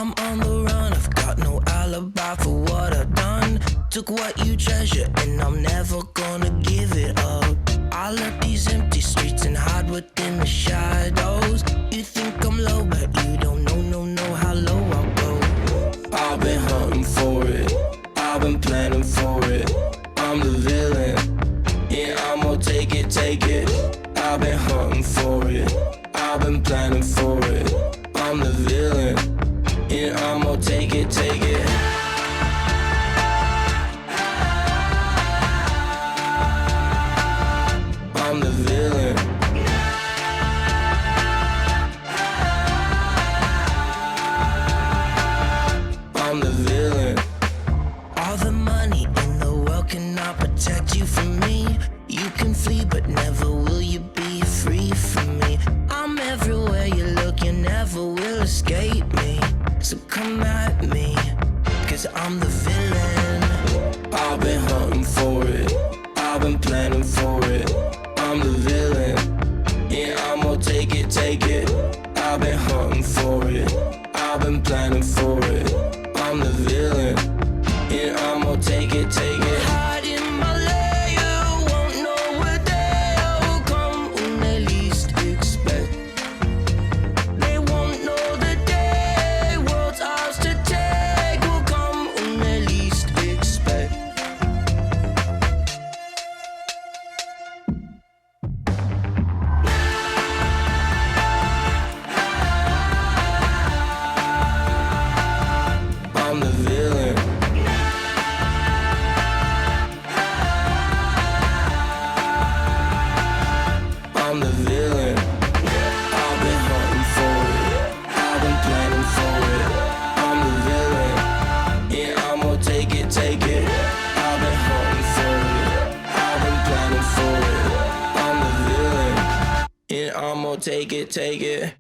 I'm on the run, I've got no alibi for what I've done. Took what you treasure and I'm never gonna give it up. I left these empty streets and hide within the shadows. You think I'm low, but you don't know how low I'll go. I've been hunting for it, I've been planning for it. I'm the villain, yeah, I'm gonna take it. I've been hunting for it, I've been planning for it. I'm the villain, yeah, I'm gonna take it. I'm the villain. I'm the villain. All the money in the world cannot protect you from me. You can flee, but never will you be free from me. I'm everywhere you look, you never will escape me. So come at me, cause I'm the villain. I've been hunting for it, I've been planning for it. I'm the villain, yeah, I'm gonna take it. I've been hunting for it, I've been planning for it. I'm the villain, yeah, I'm gonna take it. Hide in my lair, won't know where they'll come when they least expect. They won't know the day, world's ours to take, will come when they least expect. I'm the villain. I'm the villain. I've been hunting for it, I've been planning for it. I'm the villain, yeah, I'm gonna take it. I've been hunting for it, I've been planning for it. I'm the villain, yeah, I'm gonna take it.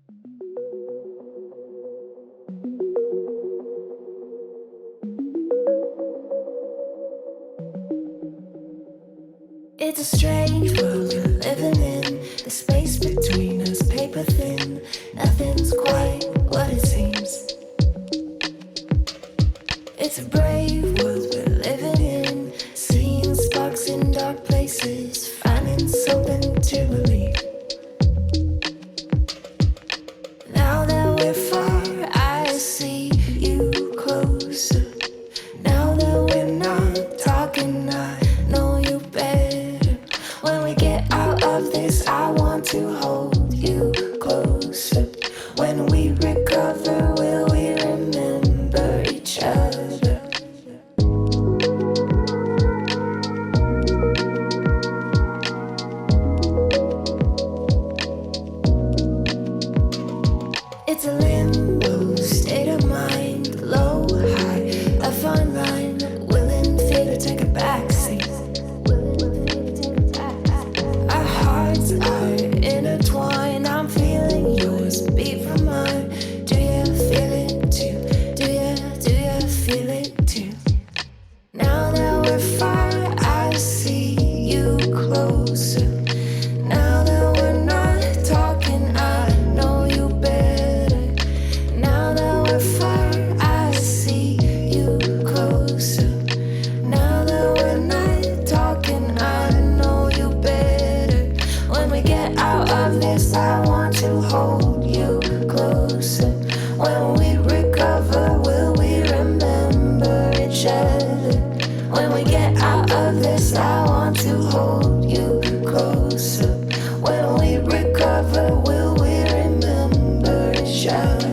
It's a strange world we're living in. The space between us paper thin. Nothing's quite what it seems. It's a brave world we're living in. Seeing sparks in dark places, finding something to believe. Now that we're far, I see you closer. Now that we're not talking, I know you better. When we get out of this, I want to hold you closer. When we recover, will we remember each other? It's a limbo state of mind, low, high, a fine line, willing fear to take a backseat. Our hearts are intertwined, I'm feeling yours, beat from mine. Do you feel it too? Do you feel it too? Now that we're far, I see you closer. Now that we're not talking, I know you better. Now that we're far, I see you closer. Now that we're not talking, I know you better. When we get out of this, I want to hold you closer. When we recover, will we remember each other? When we get out of this, I want to hold you closer. When we recover, will we remember each other?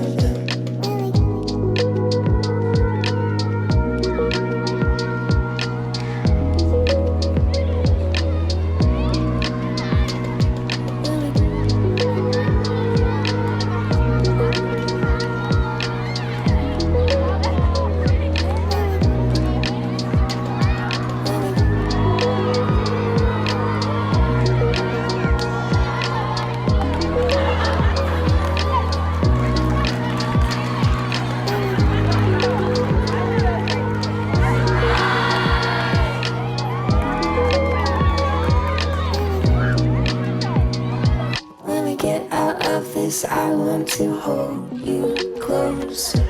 I want to hold you closer.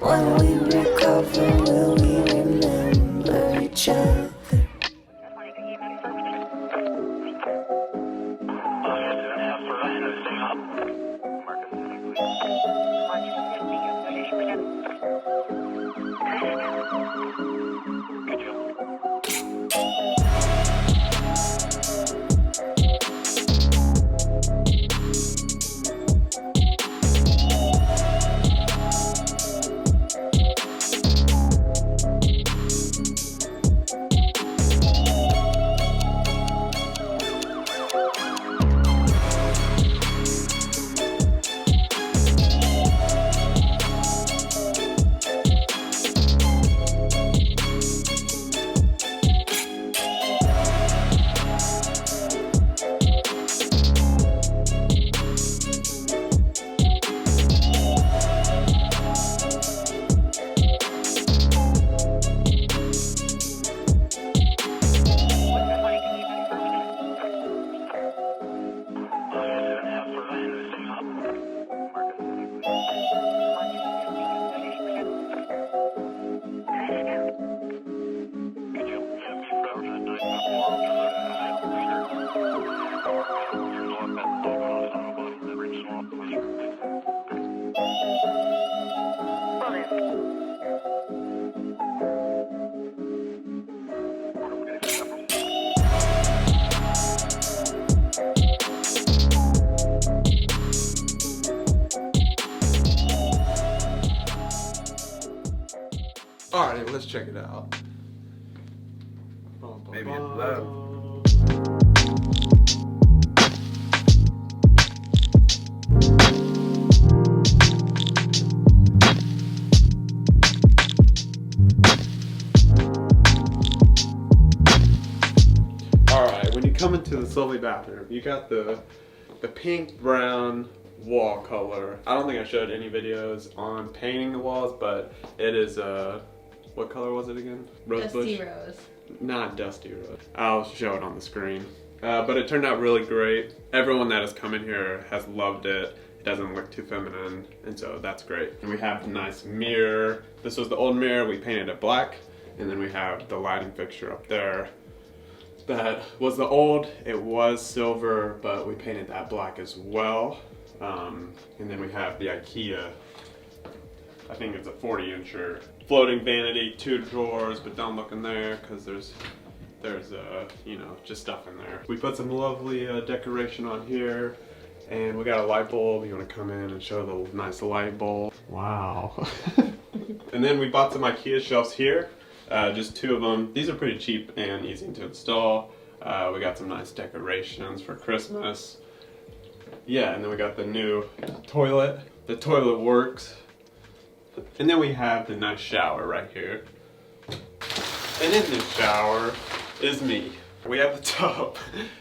When we recover, will we remember each other? Alright, let's check it out. Maybe it's loud. Alright, when you come into this lovely bathroom, you got the pink brown wall color. I don't think I showed any videos on painting the walls, but it is what color was it again? Dusty rose. Not dusty rose. I'll show it on the screen. But it turned out really great. Everyone that has come in here has loved it. It doesn't look too feminine, and so that's great. And we have a nice mirror. This was the old mirror, we painted it black. And then we have the lighting fixture up there. That was the old, it was silver, but we painted that black as well. And then we have the IKEA, I think it's a 40-incher floating vanity, 2 drawers, but don't look in there because there's you know, just stuff in there. We put some lovely decoration on here, and we got a light bulb. You want to come in and show the nice light bulb? Wow. And then we bought some IKEA shelves here, just 2 of them. These are pretty cheap and easy to install. We got some nice decorations for Christmas. Yeah, and then we got the new toilet. The toilet works. And then we have the nice shower right here. And in this shower is me. We have the tub,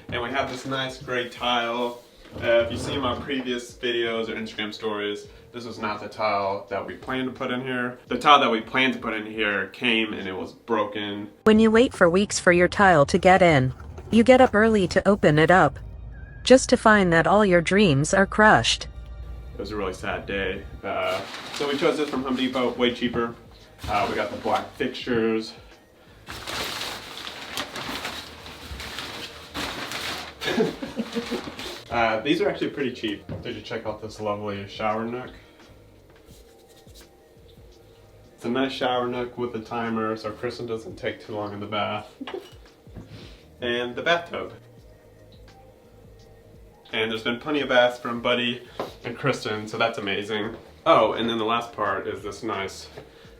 and we have this nice gray tile. If you see my previous videos or Instagram stories, this was not the tile that we planned to put in here. The tile that we planned to put in here came and it was broken. When you wait for weeks for your tile to get in, you get up early to open it up, just to find that all your dreams are crushed. It was a really sad day. So we chose this from Home Depot, way cheaper. We got the black fixtures. These are actually pretty cheap. Did you check out this lovely shower nook? It's a nice shower nook with a timer so Kristen doesn't take too long in the bath. And the bathtub. And there's been plenty of baths from Buddy and Kristen, so that's amazing. Oh, and then the last part is this nice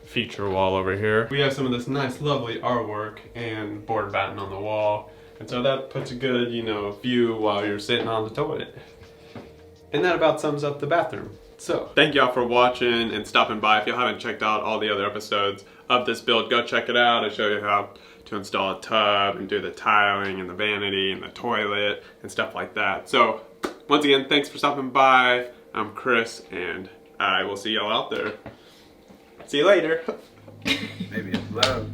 feature wall over here. We have some of this nice lovely artwork and board batten on the wall. And so that puts a good, you know, view while you're sitting on the toilet. And that about sums up the bathroom. So, thank y'all for watching and stopping by. If you haven't checked out all the other episodes of this build, go check it out. I show you how to install a tub and do the tiling and the vanity and the toilet and stuff like that. So, once again, thanks for stopping by. I'm Chris, and I will see y'all out there. See you later. Maybe it's loud.